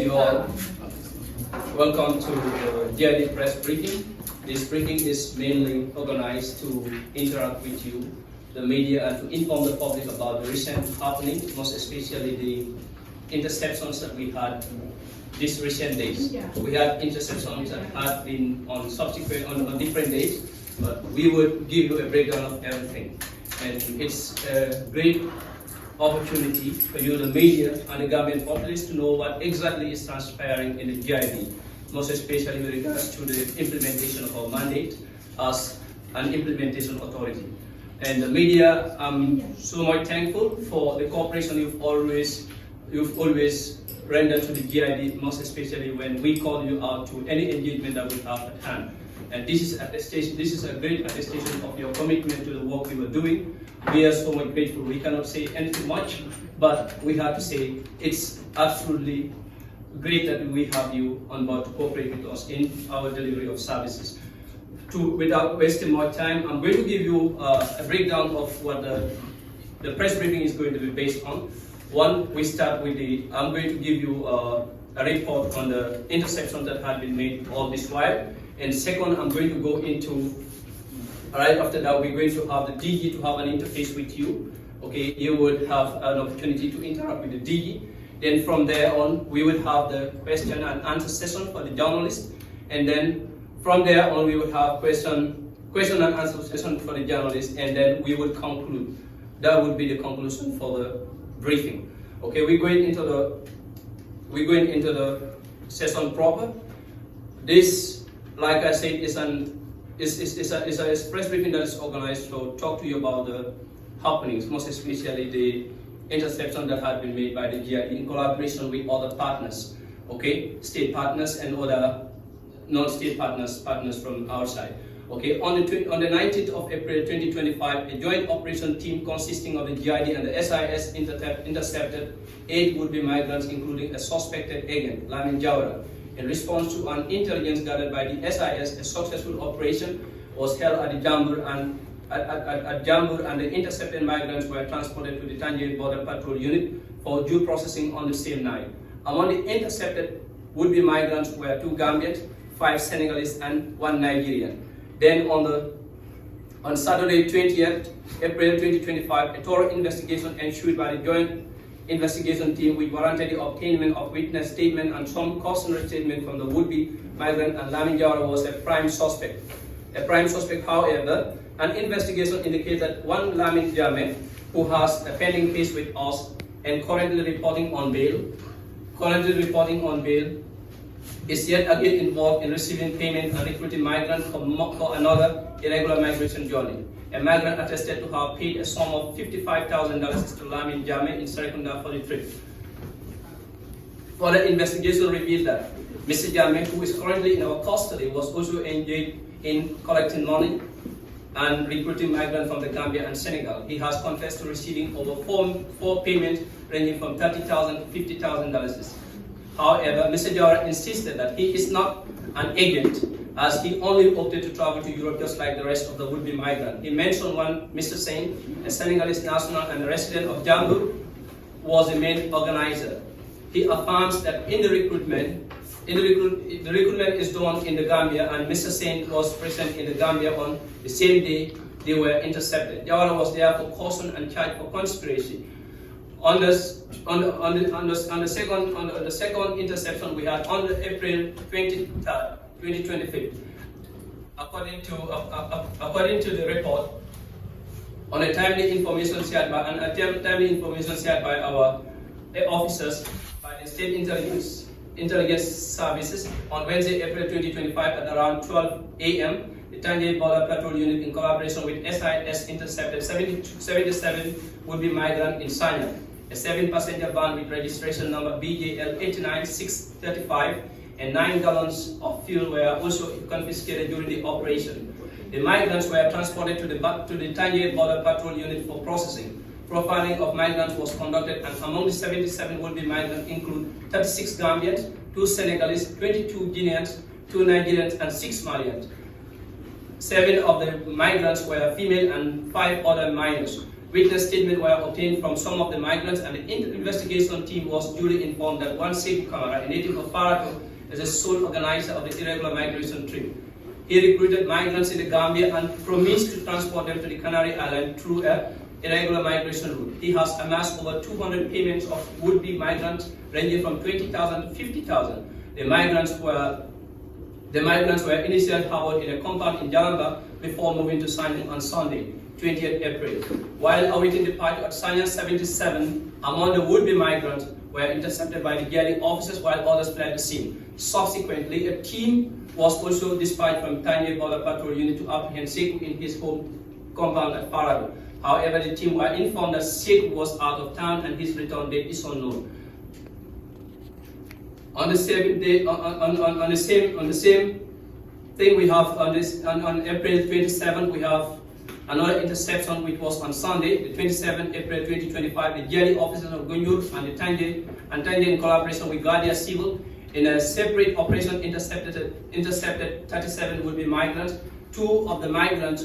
You all, welcome to the GID press briefing. This briefing is mainly organized to interact with you, the media, and to inform the public about the recent happening, most especially the interceptions that we had these recent days. We had interceptions that had been on different days, but we would give you a breakdown of everything. And it's a great opportunity for you, the media and the Gambian populace, to know what exactly is transpiring in the GID, most especially with regards to the implementation of our mandate as an implementation authority. And the media, I'm so much thankful for the cooperation you've always rendered to the GID, most especially when we call you out to any engagement that we have at hand. And this is a great attestation of your commitment to the work we were doing. We are so much grateful. We cannot say anything much, but we have to say it's absolutely great that we have you on board to cooperate with us in our delivery of services. Without wasting more time, I'm going to give you a breakdown of what the press briefing is going to be based on. One, we start with I'm going to give you a report on the interceptions that had been made all this while. And second, I'm going to go into, right after that, we're going to have the DG to have an interface with you. Okay, you would have an opportunity to interact with the DG. Then from there on, we would have the question and answer session for the journalists. And then from there on, we would have question and answer session for the journalists. And then we would conclude. That would be the conclusion for the briefing. Okay, we're going into the session proper. This, like I said, is a press briefing that is organized to talk to you about the happenings, most especially the interception that had been made by the GID in collaboration with other partners, okay, state partners and other non-state partners from outside. Okay, on the 19th of April 2025, a joint operation team consisting of the GID and the SIS intercepted 8 would-be migrants, including a suspected agent, Lamin Jawara. In response to an intelligence gathered by the SIS, a successful operation was held at Jambur, and the intercepted migrants were transported to the Tangier Border Patrol Unit for due processing on the same night. Among the intercepted would-be migrants were 2 Gambians, 5 Senegalese, and 1 Nigerian. Then on Saturday, 20th April 2025, a thorough investigation ensued by the Joint Investigation Team, which warranted the obtainment of witness statement and some cautionary statement from the would-be migrant, and Lamin Jawara was a prime suspect. However, an investigation indicates that one Lamin Jame, who has a pending case with us and currently reporting on bail, is yet again involved in receiving payment and recruiting migrants for another irregular migration journey. A migrant attested to have paid a sum of $55,000 to Lamin Jame in Serekunda for the trip. Further investigation revealed that Mr. Jame, who is currently in our custody, was also engaged in collecting money and recruiting migrants from the Gambia and Senegal. He has confessed to receiving over four payments ranging from $30,000 to $50,000. However, Mr. Jawara insisted that he is not an agent, as he only opted to travel to Europe just like the rest of the would-be migrants. He mentioned one Mr. Sain, a Senegalese national and a resident of Jambur, was the main organizer. He affirms that the recruitment is done in the Gambia, and Mr. Sain was present in the Gambia on the same day they were intercepted. Jawara was there for caution and charged for conspiracy. On the second interception we had on April 23rd, 2025. According to the report, on a timely information shared by our officers by the State Intelligence Services, on Wednesday, April 2025 at around 12 a.m., the Tangier Border Patrol Unit, in collaboration with SIS, intercepted 77 would-be migrants in Sanya. A 7-passenger van with registration number BJL 89635 and 9 gallons of fuel were also confiscated during the operation. The migrants were transported to the Tangier Border Patrol Unit for processing. Profiling of migrants was conducted, and among the 77 would-be migrants include 36 Gambians, 2 Senegalese, 22 Guineans, 2 Nigerians, and 6 Malians. 7 of the migrants were female and 5 other minors. Witness statements were obtained from some of the migrants, and the investigation team was duly informed that one Sekou Camara, a native of Farato, is the sole organizer of the irregular migration trip. He recruited migrants in the Gambia and promised to transport them to the Canary Islands through a irregular migration route. He has amassed over 200 payments of would-be migrants, ranging from 20,000 to 50,000. The migrants were initially harbored in a compound in Jalamba before moving to Sanyang on Sunday, 20th April. While awaiting departure at Sanyang, 77 among the would-be migrants were intercepted by the GIADI officers while others fled the scene. Subsequently, a team was also dispatched from Tanye Border Patrol Unit to apprehend Sekou in his home compound at Farado. However, the team were informed that Sekou was out of town and his return date is unknown. On the same day, on the same thing, we have on April 27th, we have another interception, which was on Sunday, the 27th April 2025. The GIADI officers of Gunjur and Tanje in collaboration with Guardia Civil in a separate operation intercepted 37 would-be migrants. 22 of the migrants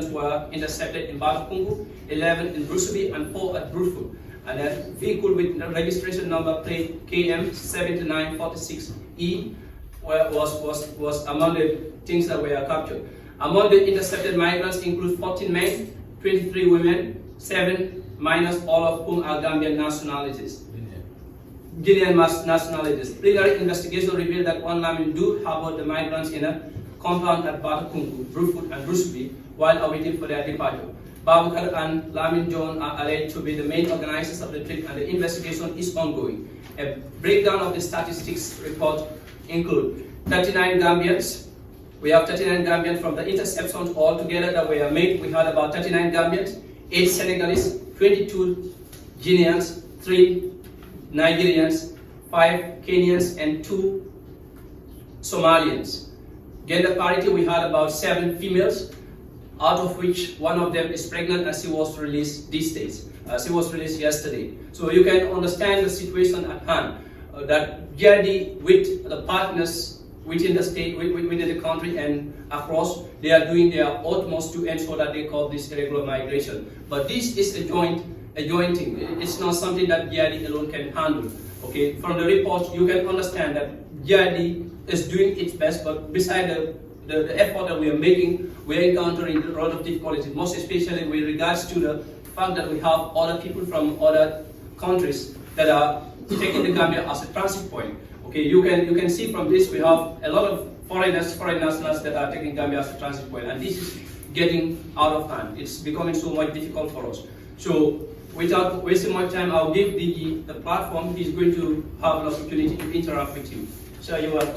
were intercepted in Batakungu, 11 in Brusubi, and 4 at Brufut. And a vehicle with registration number plate KM7946E was among the things that were captured. Among the intercepted migrants include 14 men, 23 women, 7 minors, all of whom are Gambian nationalities. Guinean nationalities. Preliminary investigation revealed that one Lamin do harbored the migrants in a compound at Batakungu, Brufut, and Brusubi while awaiting for their departure. Babukar and Lamin John are alleged to be the main organizers of the trip, and the investigation is ongoing. A breakdown of the statistics report include 39 Gambians. We have 39 Gambians from the interceptions altogether that were made. We had about 39 Gambians, 8 Senegalese, 22 Guineans, 3 Nigerians, 5 Kenyans, and 2 Somalians. Gender parity, we had about 7 females, out of which one of them is pregnant, and she was released these days. She was released yesterday. So you can understand the situation at hand, that GIADI with the partners within the state, within the country and across, they are doing their utmost to ensure that they curb this irregular migration. But this is a joint thing. It's not something that GIADI alone can handle. Okay, from the report, you can understand that GIADI is doing its best, but beside the effort that we are making, we are encountering a lot of difficulties, most especially with regards to the fact that we have other people from other countries that are taking the Gambia as a transit point. Okay, you can see from this we have a lot of foreign nationals that are taking Gambia as a transit point, and this is getting out of hand. It's becoming so much difficult for us. So without wasting much time, I'll give the platform. He's going to have an opportunity to interact with you. So you are.